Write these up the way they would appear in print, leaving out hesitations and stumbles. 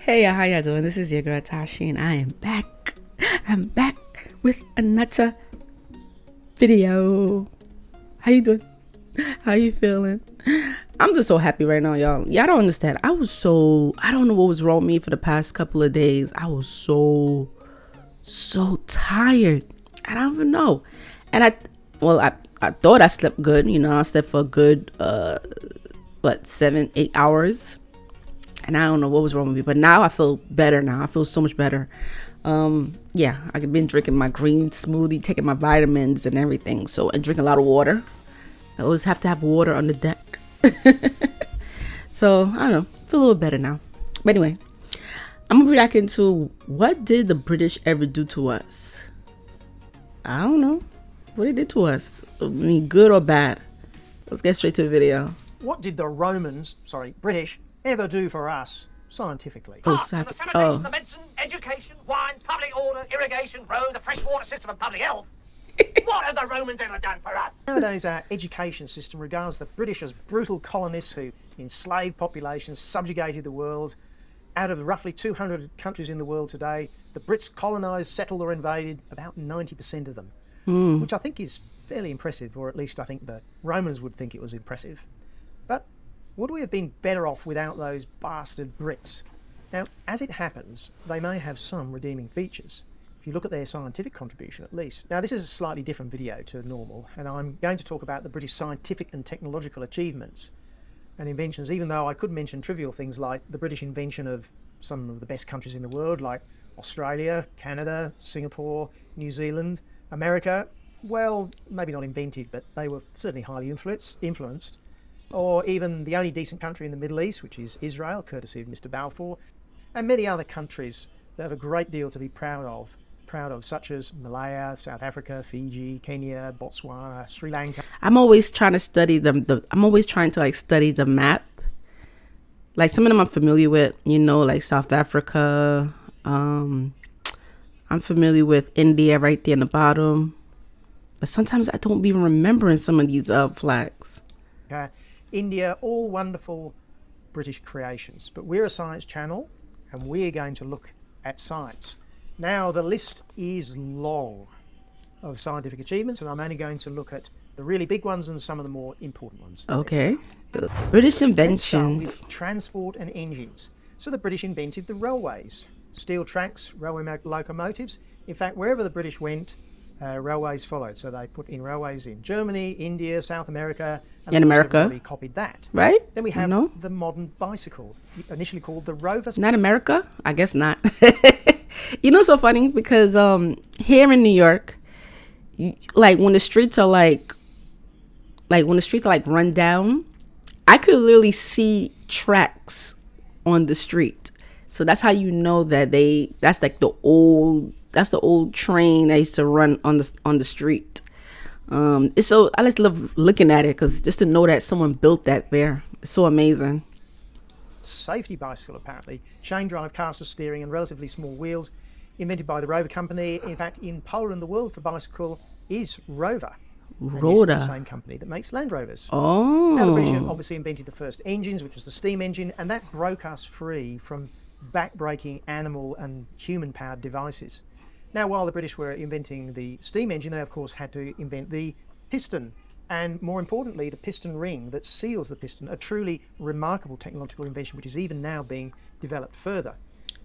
Hey, how y'all doing? This is your girl Tysheen. I am back. I'm back with another video. How you doing? How you feeling? I'm just so happy right now, y'all. Y'all don't understand. I don't know what was wrong with me for the past couple of days. I was so tired. I don't even know. And I thought I slept good. You know, I slept for a good, 7-8 hours. And I don't know what was wrong with me, but now I feel better now. I feel so much better. Yeah, I've been drinking my green smoothie, taking my vitamins and everything. So, and drinking a lot of water. I always have to have water on the deck. So, I don't know, feel a little better now. But anyway, I'm gonna be back into what did the British ever do to us? I don't know. What they did to us. I mean, good or bad? Let's get straight to the video. What did the British, ever do for us scientifically? Oh, The sanitation, the medicine, education, wine, public order, irrigation, roads, a fresh water system and public health. What have the Romans ever done for us? Nowadays, our education system regards the British as brutal colonists who enslaved populations, subjugated the world. Out of roughly 200 countries in the world today, the Brits colonised, settled or invaded about 90% of them, which I think is fairly impressive, or at least I think the Romans would think it was impressive. But would we have been better off without those bastard Brits? Now, as it happens, they may have some redeeming features. If you look at their scientific contribution, at least. Now, this is a slightly different video to normal, and I'm going to talk about the British scientific and technological achievements and inventions, even though I could mention trivial things like the British invention of some of the best countries in the world, like Australia, Canada, Singapore, New Zealand, America. Well, maybe not invented, but they were certainly highly influenced. Or even the only decent country in the Middle East, which is Israel, courtesy of Mr. Balfour, and many other countries that have a great deal to be proud of, such as Malaya, South Africa, Fiji, Kenya, Botswana, Sri Lanka. I'm always trying to study them. I'm always trying to study the map. Like some of them I'm familiar with, you know, like South Africa. I'm familiar with India right there in the bottom. But sometimes I don't be remembering some of these flags. India, all wonderful British creations. But we're a science channel and we're going to look at science. Now, the list is long of scientific achievements, and I'm only going to look at the really big ones and some of the more important ones. Okay. British Let's start inventions. with transport and engines. So the British invented the railways, steel tracks, railway locomotives. In fact, wherever the British went, railways followed. So they put in railways in Germany, India, South America, And America. everybody copied that. Right? Then we have No? the modern bicycle, initially called the Rover. Not America? I guess not. You know, so funny because here in New York, like when the streets are run down, I could literally see tracks on the street. So that's how you know that that's the old train that used to run on the street. It's so I just love looking at it because just to know that someone built that there, it's so amazing. Safety bicycle, apparently. Chain drive, caster steering, and relatively small wheels, invented by the Rover company. In fact, in Poland, the word for bicycle is Rover. And yes, it's the same company that makes Land Rovers. Oh. Now, the British obviously invented the first engines, which was the steam engine, and that broke us free from back-breaking animal and human-powered devices. Now, while the British were inventing the steam engine, they, of course, had to invent the piston. And more importantly, the piston ring that seals the piston, a truly remarkable technological invention which is even now being developed further.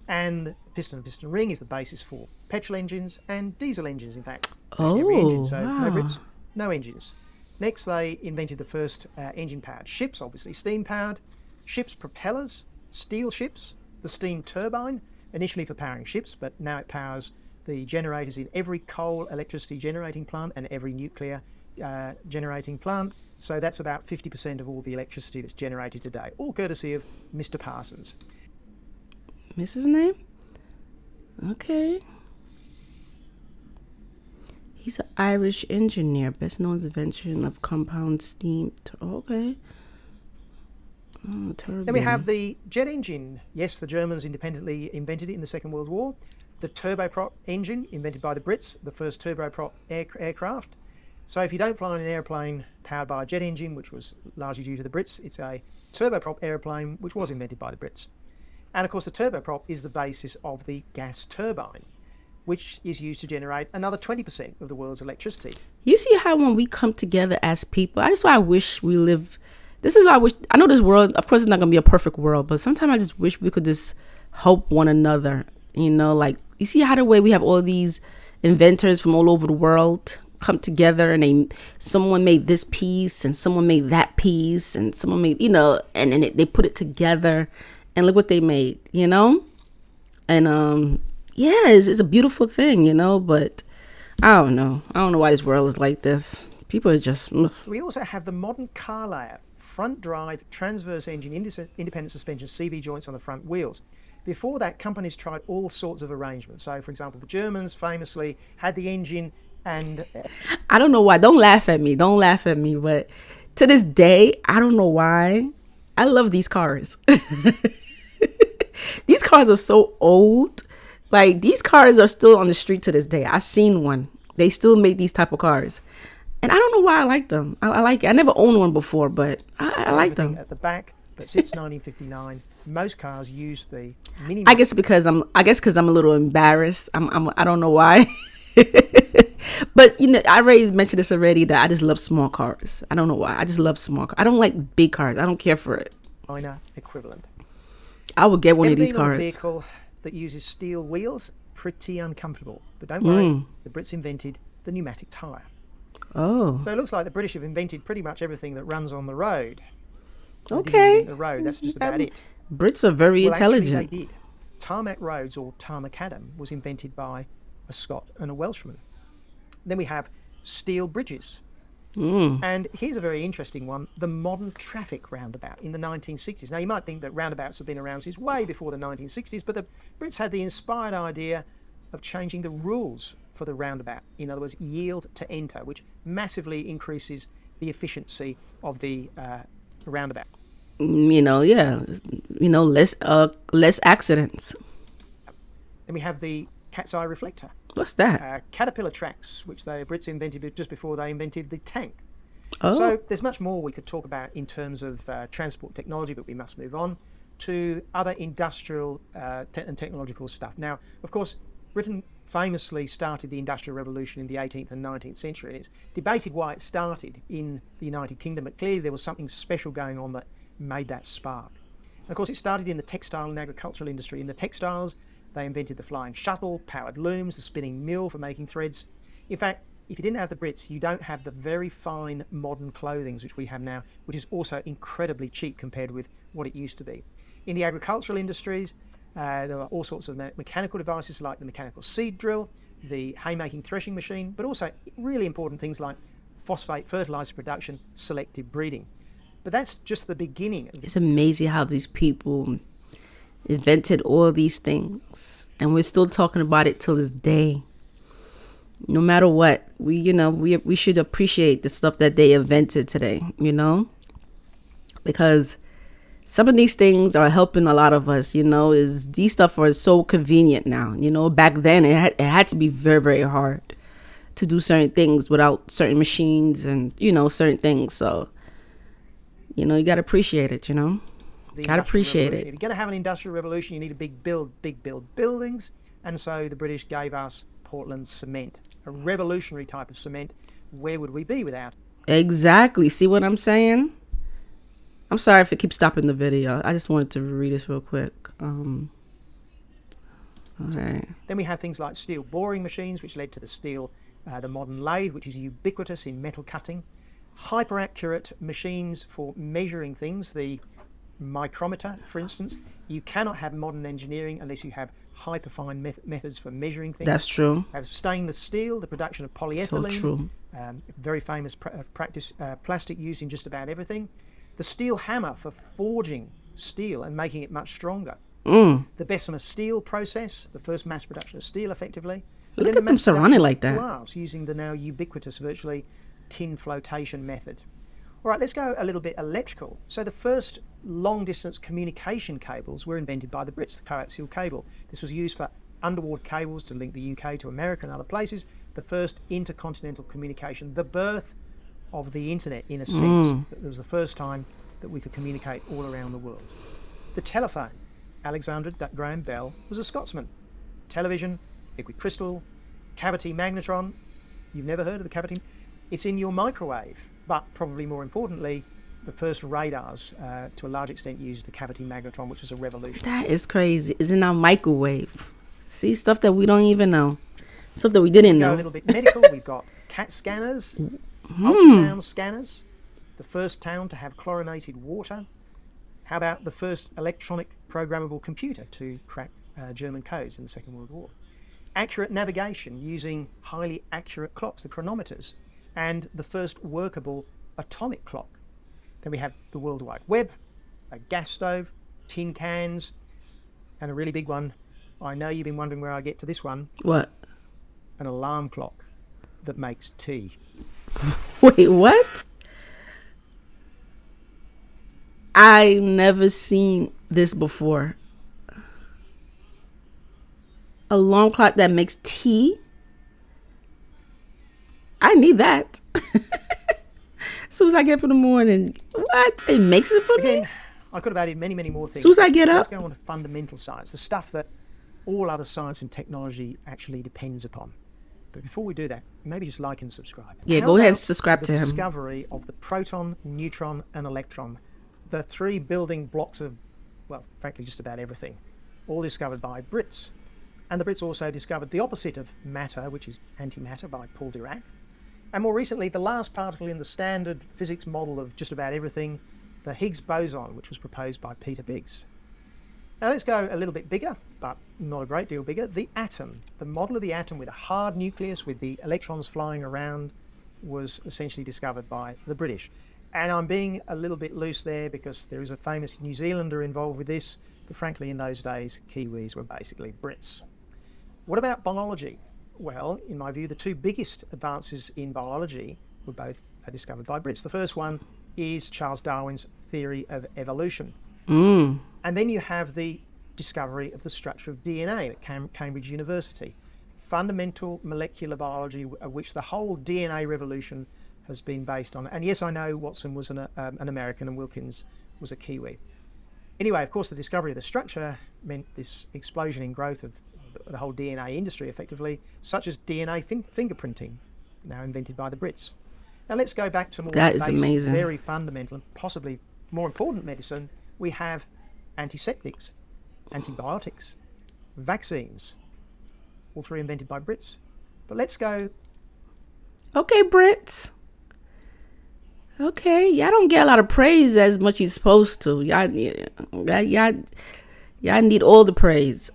And the piston ring is the basis for petrol engines and diesel engines, in fact. Every engine, so wow. no Brits, no engines. Next, they invented the first engine-powered ships, obviously steam-powered. Ships' propellers, steel ships, the steam turbine, initially for powering ships, but now it powers the generators in every coal electricity generating plant and every nuclear generating plant. So that's about 50% of all the electricity that's generated today, all courtesy of Mr. Parsons. Mrs. name? Okay. He's an Irish engineer, best known invention of compound steam. Okay. Oh, turbine. Then we have the jet engine. Yes, the Germans independently invented it in the Second World War. The turboprop engine, invented by the Brits, the first turboprop aircraft. So if you don't fly in an airplane powered by a jet engine, which was largely due to the Brits, it's a turboprop airplane which was invented by the Brits. And of course, the turboprop is the basis of the gas turbine, which is used to generate another 20% of the world's electricity. You see how when we come together as people, that's why I wish we live. This is why I wish. I know this world, of course, it's not gonna be a perfect world, but sometimes I just wish we could just help one another. You know, like you see how the way we have all these inventors from all over the world come together, and someone made this piece, and someone made that piece, and someone made, and then they put it together, and look what they made. And yeah, it's a beautiful thing, but I don't know why this world is like this. People are just ugh. We also have the modern car layout: front drive, transverse engine, independent suspension, CV joints on the front wheels. Before that, companies tried all sorts of arrangements. So, for example, the Germans famously had the engine and... I don't know why. Don't laugh at me. But to this day, I don't know why. I love these cars. These cars are so old. Like, these cars are still on the street to this day. I seen one. They still make these type of cars. And I don't know why I like them. I like it. I never owned one before, but I like them. At the back, but since 1959, most cars use the mini. I guess because I'm a little embarrassed. I don't know why. But I already mentioned this already, that I just love small cars. I don't know why. I just love small cars. I don't like big cars. I don't care for it. Minor equivalent. I would get one of these Being on cars. a vehicle that uses steel wheels, pretty uncomfortable. But don't worry, the Brits invented the pneumatic tyre. Oh. So it looks like the British have invented pretty much everything that runs on the road. They didn't Okay. invent the road, that's just about it. Brits are very intelligent. Actually, they did. Tarmac roads, or tarmacadam, was invented by a Scot and a Welshman. Then we have steel bridges. And here's a very interesting one: the modern traffic roundabout in the 1960s. Now, you might think that roundabouts have been around since way before the 1960s, but the Brits had the inspired idea of changing the rules for the roundabout. In other words, yield to enter, which massively increases the efficiency of the roundabout. Less accidents. Then we have the cat's eye reflector. What's that? Caterpillar tracks, which the Brits invented just before they invented the tank. Oh. So there's much more we could talk about in terms of transport technology, but we must move on to other industrial and technological stuff. Now, of course, Britain famously started the Industrial Revolution in the 18th and 19th century, and it's debated why it started in the United Kingdom, but clearly there was something special going on that made that spark. And of course, it started in the textile and agricultural industry. In the textiles, they invented the flying shuttle, powered looms, the spinning mill for making threads. In fact, if you didn't have the Brits, you don't have the very fine modern clothing which we have now, which is also incredibly cheap compared with what it used to be. In the agricultural industries, there are all sorts of mechanical devices like the mechanical seed drill, the haymaking threshing machine, but also really important things like phosphate fertilizer production, selective breeding. But that's just the beginning. It's amazing how these people invented all these things, and we're still talking about it till this day. No matter what, we should appreciate the stuff that they invented today, because some of these things are helping a lot of us. Is these stuff are so convenient now. Back then it had to be very, very hard to do certain things without certain machines and certain things. So you gotta appreciate it. Gotta appreciate it. If you're going to have an industrial revolution, you need to build buildings. And so the British gave us Portland cement, a revolutionary type of cement. Where would we be without? Exactly. See what I'm saying? I'm sorry if it keeps stopping the video. I just wanted to read this real quick. All right. Then we have things like steel boring machines, which led to the modern lathe, which is ubiquitous in metal cutting. Hyper-accurate machines for measuring things, the micrometer, for instance. You cannot have modern engineering unless you have hyperfine methods for measuring things. That's true. You have stainless steel, the production of polyethylene. So true. Very famous plastic used in just about everything. The steel hammer for forging steel and making it much stronger. The Bessemer steel process, the first mass production of steel, effectively. Look at them surrounded like that. Glass, using the now ubiquitous virtually tin flotation method. All right, let's go a little bit electrical. So the first long-distance communication cables were invented by the Brits, the coaxial cable. This was used for underwater cables to link the UK to America and other places. The first intercontinental communication, the birth of the internet, in a sense. It was the first time that we could communicate all around the world. The telephone. Alexander Graham Bell was a Scotsman. Television, liquid crystal, cavity magnetron. You've never heard of the cavity? It's in your microwave, but probably more importantly, the first radars, to a large extent, used the cavity magnetron, which was a revolution. That is crazy. It's in our microwave. See, stuff that we don't even know. Stuff that we didn't know. A little bit medical. We've got CAT scanners, ultrasound scanners, the first town to have chlorinated water. How about the first electronic programmable computer to crack German codes in the Second World War? Accurate navigation using highly accurate clocks, the chronometers, and the first workable atomic clock. Then we have the World Wide Web, a gas stove, tin cans, and a really big one. I know you've been wondering where I get to this one. What? An alarm clock that makes tea. Wait, what? I've never seen this before. Alarm clock that makes tea? I need that. As soon as I get up in the morning, what? It makes it for me? I could have added many, many more things. As soon as I get Let's up. go on to fundamental science, the stuff that all other science and technology actually depends upon. But before we do that, maybe just like and subscribe. Yeah, How go ahead and about subscribe to the him. discovery of the proton, neutron, and electron, the three building blocks of, well, frankly, just about everything, all discovered by Brits. And the Brits also discovered the opposite of matter, which is antimatter, by Paul Dirac. And more recently, the last particle in the standard physics model of just about everything, the Higgs boson, which was proposed by Peter Biggs. Now let's go a little bit bigger, but not a great deal bigger. The atom, the model of the atom with a hard nucleus with the electrons flying around, was essentially discovered by the British. And I'm being a little bit loose there because there is a famous New Zealander involved with this, but frankly in those days Kiwis were basically Brits. What about biology? Well, in my view, the two biggest advances in biology were both discovered by Brits. The first one is Charles Darwin's theory of evolution. And then you have the discovery of the structure of DNA at Cambridge University. Fundamental molecular biology, of which the whole DNA revolution has been based on. And yes, I know Watson was an American and Wilkins was a Kiwi. Anyway, of course, the discovery of the structure meant this explosion in growth of the whole DNA industry, effectively, such as DNA fingerprinting, now invented by the Brits. Now let's go back to more basic, amazing. very fundamental and possibly more important medicine. We have antiseptics, antibiotics, vaccines, all three invented by Brits. But let's go. Okay, Brits. Okay, y'all don't get a lot of praise as much as you're supposed to. Y'all need all the praise,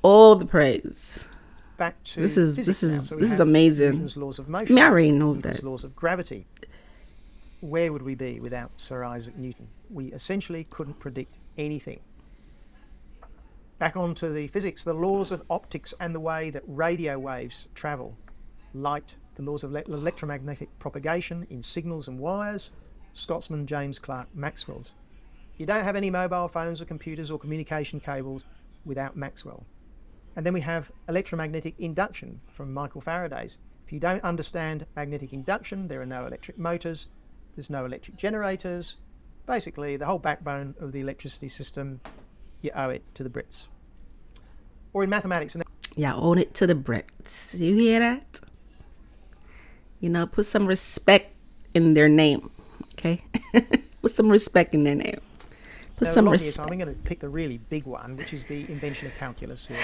Back to This is physics now. So we this is have amazing. Newton's laws of I motion. mean, I already know Newton's that. laws of gravity. Where would we be without Sir Isaac Newton? We essentially couldn't predict anything. Back onto the physics, the laws of optics and the way that radio waves travel. Light, the laws of electromagnetic propagation in signals and wires. Scotsman James Clerk Maxwell's. You don't have any mobile phones or computers or communication cables without Maxwell. And then we have electromagnetic induction from Michael Faraday's. If you don't understand magnetic induction, there are no electric motors, there's no electric generators. Basically, the whole backbone of the electricity system, you owe it to the Brits. Or in mathematics. Yeah, own it to the Brits. You hear that? You know, put some respect in their name, okay? Put some respect in their name. Put some respect. I'm going to pick the really big one, which is the invention of calculus here.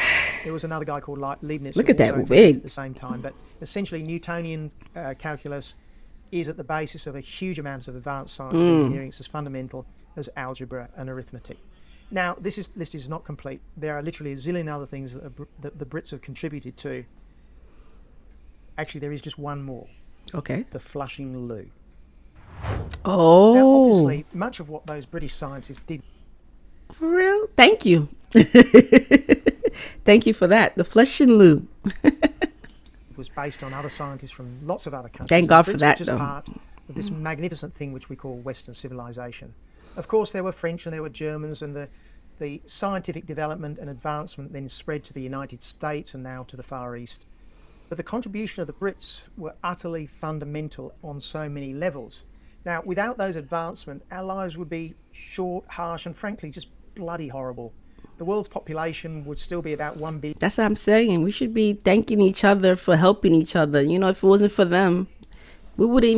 There was another guy called Leibniz. Look at that also wig. at the same time, but essentially Newtonian calculus is at the basis of a huge amount of advanced science and engineering. It's as fundamental as algebra and arithmetic. Now, this list is not complete. There are literally a zillion other things that the Brits have contributed to. Actually, there is just one more. Okay. The Flushing loo. Oh. Now, obviously, much of what those British scientists did. For real? Thank you. Thank you for that. The Flushing loo. Was based on other scientists from lots of other countries. Thank God for Brits that, were just though. part of this magnificent thing which we call Western civilization. Of course, there were French and there were Germans, and the scientific development and advancement then spread to the United States and now to the Far East. But the contribution of the Brits were utterly fundamental on so many levels. Now, without those advancements, our lives would be short, harsh, and frankly, just bloody horrible. the world's population would still be about 1 billion. That's what I'm saying. We should be thanking each other for helping each other. You know, if it wasn't for them, we wouldn't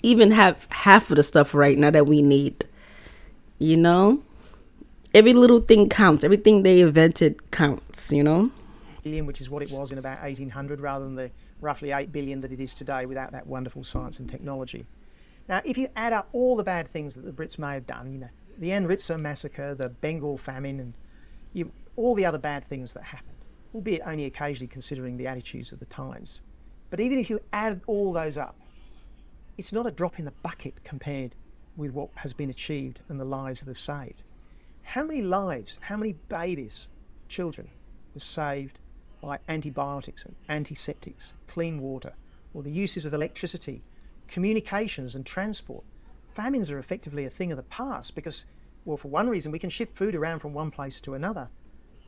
even have half of the stuff right now that we need. You know, every little thing counts. Everything they invented counts, you know. Which is what it was in about 1800, rather than the roughly 8 billion that it is today without that wonderful science and technology. Now, if you add up all the bad things that the Brits may have done, you know, the Amritsar massacre, the Bengal famine, and all the other bad things that happened, albeit only occasionally considering the attitudes of the times. But even if you add all those up, it's not a drop in the bucket compared with what has been achieved and the lives that have saved. How many lives, how many babies, children, were saved by antibiotics and antiseptics, clean water, or the uses of electricity, communications and transport? Famines are effectively a thing of the past because, well, for one reason, we can ship food around from one place to another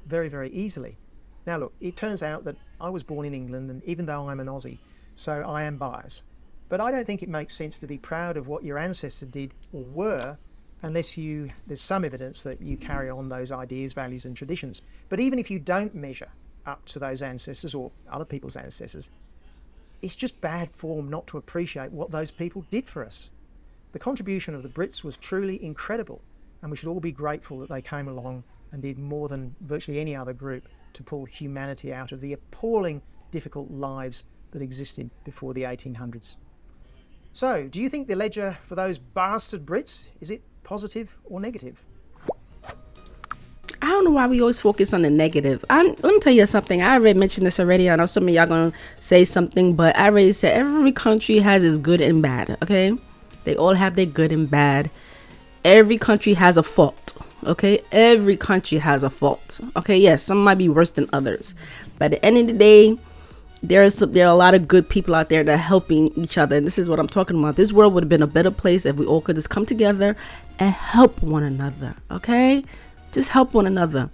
very, very easily. Now look, it turns out that I was born in England, and even though I'm an Aussie, so I am biased. But I don't think it makes sense to be proud of what your ancestors did or were unless there's some evidence that you carry on those ideas, values and traditions. But even if you don't measure up to those ancestors or other people's ancestors, it's just bad form not to appreciate what those people did for us. The contribution of the Brits was truly incredible, and we should all be grateful that they came along and did more than virtually any other group to pull humanity out of the appalling, difficult lives that existed before the 1800s. So, do you think the ledger for those bastard Brits, is it positive or negative? I don't know why we always focus on the negative. Let me tell you something. I already mentioned this already. I know some of y'all gonna say something, but I already said every country has its good and bad, okay? They all have their good and bad. Every country has a fault, okay? Every country has a fault, okay? Yes, some might be worse than others. But at the end of the day, there are a lot of good people out there that are helping each other. And this is what I'm talking about. This world would have been a better place if we all could just come together and help one another, okay? Just help one another.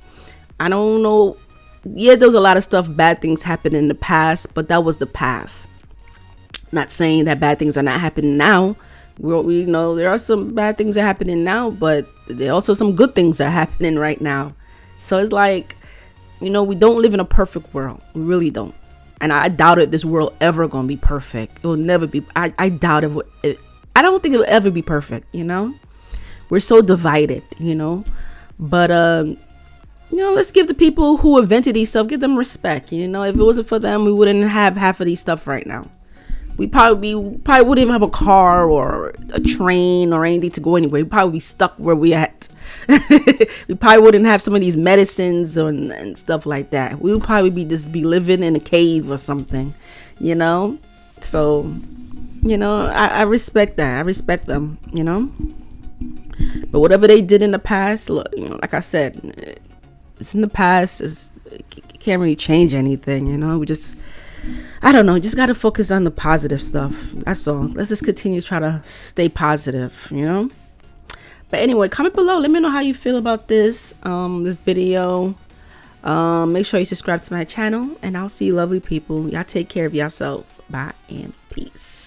I don't know. Yeah, there was a lot of stuff, bad things happened in the past, but that was the past. Not saying that bad things are not happening now. We know there are some bad things that are happening now, but there are also some good things that are happening right now. So it's like, you know, we don't live in a perfect world. We really don't. And I doubt if this world ever gonna be perfect. It will never be. I doubt it. I don't think it will ever be perfect, you know. We're so divided, you know. But you know, let's give the people who invented these stuff, give them respect. You know, if it wasn't for them, we wouldn't have half of these stuff right now. We probably wouldn't even have a car or a train or anything to go anywhere. We'd probably be stuck where we at. We probably wouldn't have some of these medicines and stuff like that. We would probably be living in a cave or something, you know. So, you know, I respect that. I respect them, you know. But whatever they did in the past, look, you know, like I said, it's in the past. It can't really change anything, you know. I don't know, just got to focus on the positive stuff. That's all. Let's just continue to try to stay positive, you know. But anyway, comment below. Let me know how you feel about this video. Make sure you subscribe to my channel, and I'll see you lovely people. Y'all take care of yourself. Bye and peace.